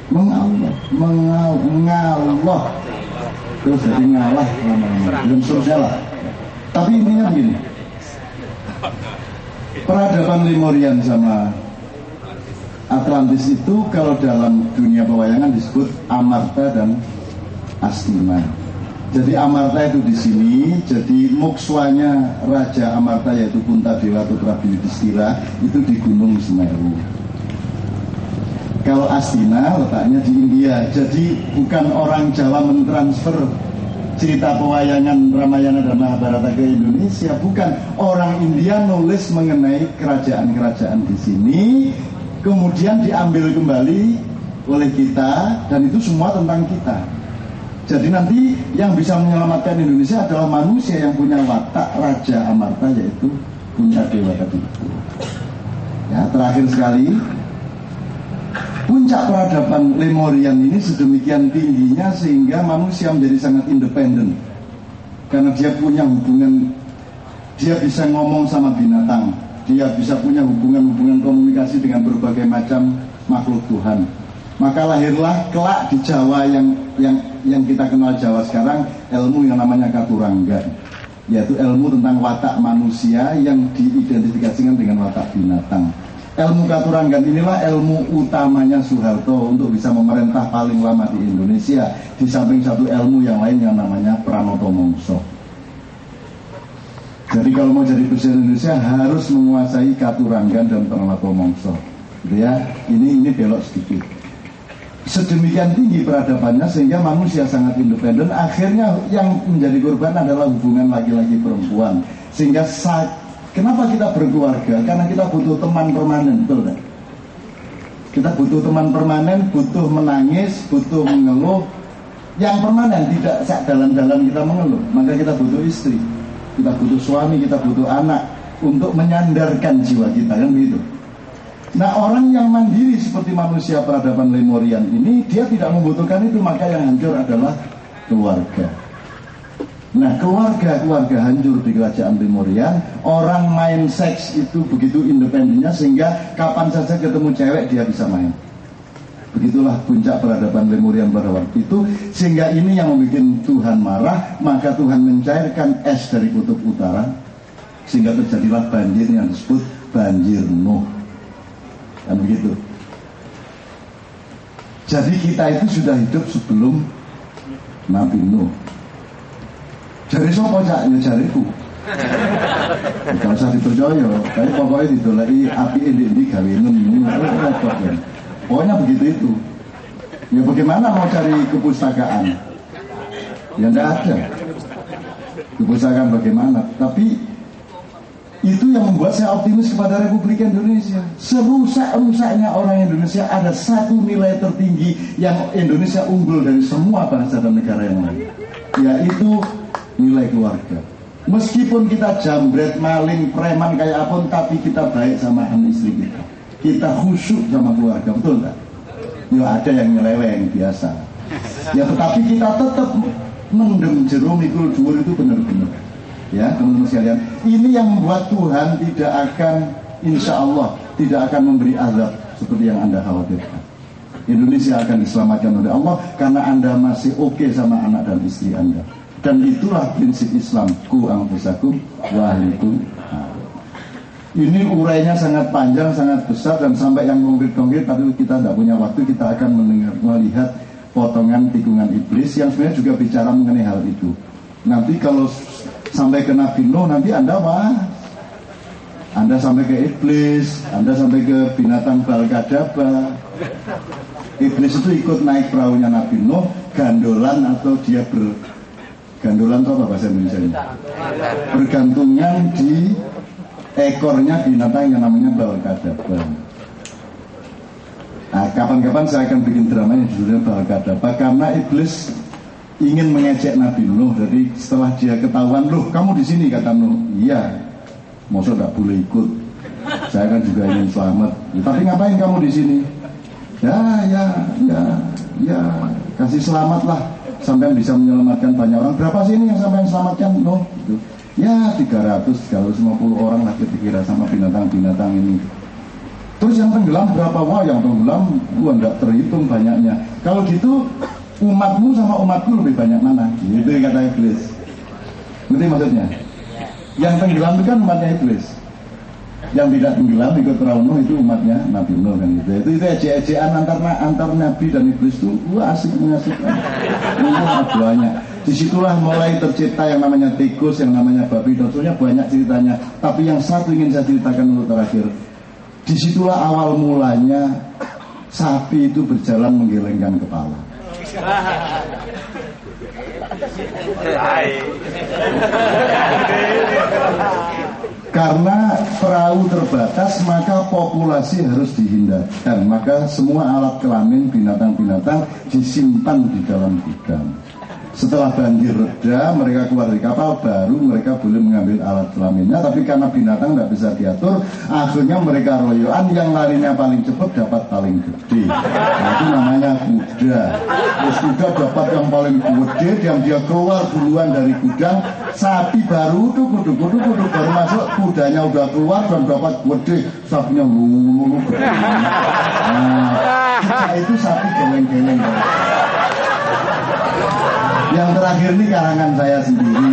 mengallah terus jadi ngalah belum sosial lah. Tapi intinya begini, peradaban Lemurian sama Atlantis itu kalau dalam dunia pewayangan disebut Amarta dan Astina. Jadi Amarta itu di sini, jadi mukswanya Raja Amarta yaitu Puntadewa Putra Yudhistira itu di Gunung Semeru. Kalau Astina letaknya di India. Jadi bukan orang Jawa mentransfer cerita pewayangan Ramayana dan Mahabharata ke Indonesia, bukan. Orang India nulis mengenai kerajaan-kerajaan di sini, kemudian diambil kembali oleh kita, dan itu semua tentang kita. Jadi nanti yang bisa menyelamatkan Indonesia adalah manusia yang punya watak Raja Amarta, yaitu Puntadewa tadi. Ya, terakhir sekali, puncak peradaban Lemurian ini sedemikian tingginya sehingga manusia menjadi sangat independen. Karena dia punya hubungan, dia bisa ngomong sama binatang, dia bisa punya hubungan komunikasi dengan berbagai macam makhluk Tuhan. Maka lahirlah kelak di Jawa yang kita kenal Jawa sekarang ilmu yang namanya Katuranggan, yaitu ilmu tentang watak manusia yang diidentifikasikan dengan watak binatang. Ilmu Katuranggan inilah ilmu utamanya Soeharto untuk bisa memerintah paling lama di Indonesia, di samping satu ilmu yang lain yang namanya Pranoto Mongso. Jadi kalau mau jadi presiden Indonesia harus menguasai Katuranggan dan Pranoto Mongso, gitu ya. Ini belok sedikit. Sedemikian tinggi peradabannya sehingga manusia sangat independen. Akhirnya yang menjadi korban adalah hubungan laki-laki perempuan. Sehingga kenapa kita berkeluarga? Karena kita butuh teman permanen, betul kan? Kita butuh teman permanen, butuh menangis, butuh mengeluh. Yang permanen, tidak dalam-dalam kita mengeluh. Maka kita butuh istri, kita butuh suami, kita butuh anak untuk menyandarkan jiwa kita, kan begitu. Nah, orang yang mandiri seperti manusia peradaban Lemurian ini, dia tidak membutuhkan itu, maka yang hancur adalah keluarga. Nah, keluarga hancur di kerajaan Lemurian. Orang main seks itu begitu independennya sehingga kapan saja ketemu cewek dia bisa main. Begitulah puncak peradaban Lemurian pada waktu itu. Sehingga ini yang membuat Tuhan marah. Maka Tuhan mencairkan es dari kutub utara, sehingga terjadilah banjir yang disebut banjir Nuh. Dan begitu. Jadi kita itu sudah hidup sebelum Nabi Nuh. Jari sopo cak, ya jariku. Tidak usah dipercaya, tapi pokoknya didolai api ini gawe ini. Pokoknya begitu itu. Ya bagaimana mau cari kepustakaan? Ya tidak ada. Kepustakaan bagaimana? Tapi itu yang membuat saya optimis kepada Republik Indonesia. Serusak-rusaknya orang Indonesia, ada satu nilai tertinggi yang Indonesia unggul dari semua bangsa dan negara yang lain, yaitu nilai keluarga. Meskipun kita jambret, maling, preman kayak apapun, tapi kita baik sama anak istri kita. Kita khusyuk sama keluarga, betul tak? Ya ada yang nyeleweng biasa. Ya tetapi kita tetap mendem jero mikul dhuwur itu benar-benar. Ya teman-teman sekalian, ini yang membuat Tuhan tidak akan, insya Allah tidak akan memberi azab seperti yang Anda khawatirkan. Indonesia akan diselamatkan oleh Allah karena Anda masih oke sama anak dan istri Anda. Dan itulah prinsip Islam, ku anfusakum wa ahlikum. Ini urainya sangat panjang, sangat besar, dan sampai yang konkret-konkret, tapi kita tidak punya waktu. Kita akan melihat potongan tikungan iblis yang sebenarnya juga bicara mengenai hal itu. Nanti kalau sampai ke Nabi Nuh, nanti Anda sampai ke iblis, Anda sampai ke binatang Balkadaba. Iblis itu ikut naik perahunya Nabi Nuh, gandolan atau dia gandolan itu apa bahasa Indonesia? Bergantungan di ekornya binatang yang namanya Balkadaba. Nah, kapan-kapan saya akan bikin drama yang judulnya Balkadaba, karena iblis ingin mengejek Nabi Nuh. Jadi setelah dia ketahuan, loh kamu di sini, kata Nuh, iya, masa tidak boleh ikut, saya kan juga ingin selamat. Ya, tapi ngapain kamu di sini? Ya, kasih selamat lah, sampai bisa menyelamatkan banyak orang. Berapa sih ini yang sampai selamatkan? Nuh, gitu. Ya 350 orang lah kira-kira sama binatang-binatang ini. Terus yang tenggelam berapa? Wah, yang tenggelam enggak terhitung banyaknya. Kalau gitu umatmu sama umatku lebih banyak mana? Itu kata iblis. Ngerti maksudnya? Yang tenggelam itu kan umatnya iblis. Yang tidak tenggelam ikut perahu Nuh itu umatnya Nabi Nuh kan gitu. Itu ejek-ejekan antar Nabi dan iblis itu asik mengasihkan. Itu banyak. Disitulah mulai tercipta yang namanya tikus, yang namanya babi, dan sebagainya banyak ceritanya. Tapi yang satu ingin saya ceritakan untuk terakhir. Disitulah awal mulanya sapi itu berjalan menggelengkan kepala. Karena perahu terbatas, maka populasi harus dihindarkan. Maka semua alat kelamin binatang-binatang disimpan di dalam gudang. Setelah banjir reda, mereka keluar dari kapal, baru mereka boleh mengambil alat kelaminnya. Tapi karena binatang tidak bisa diatur, akhirnya mereka royoan, yang larinya paling cepat dapat paling gede. Nah, itu namanya kuda. Terus kuda dapat yang paling gede, yang dia keluar duluan dari gudang. Sapi baru tuh kudu baru masuk, kudanya udah keluar dan dapat gede, sapinya lulu. Nah, itu sapi geleng-geleng. Yang terakhir ini karangan saya sendiri.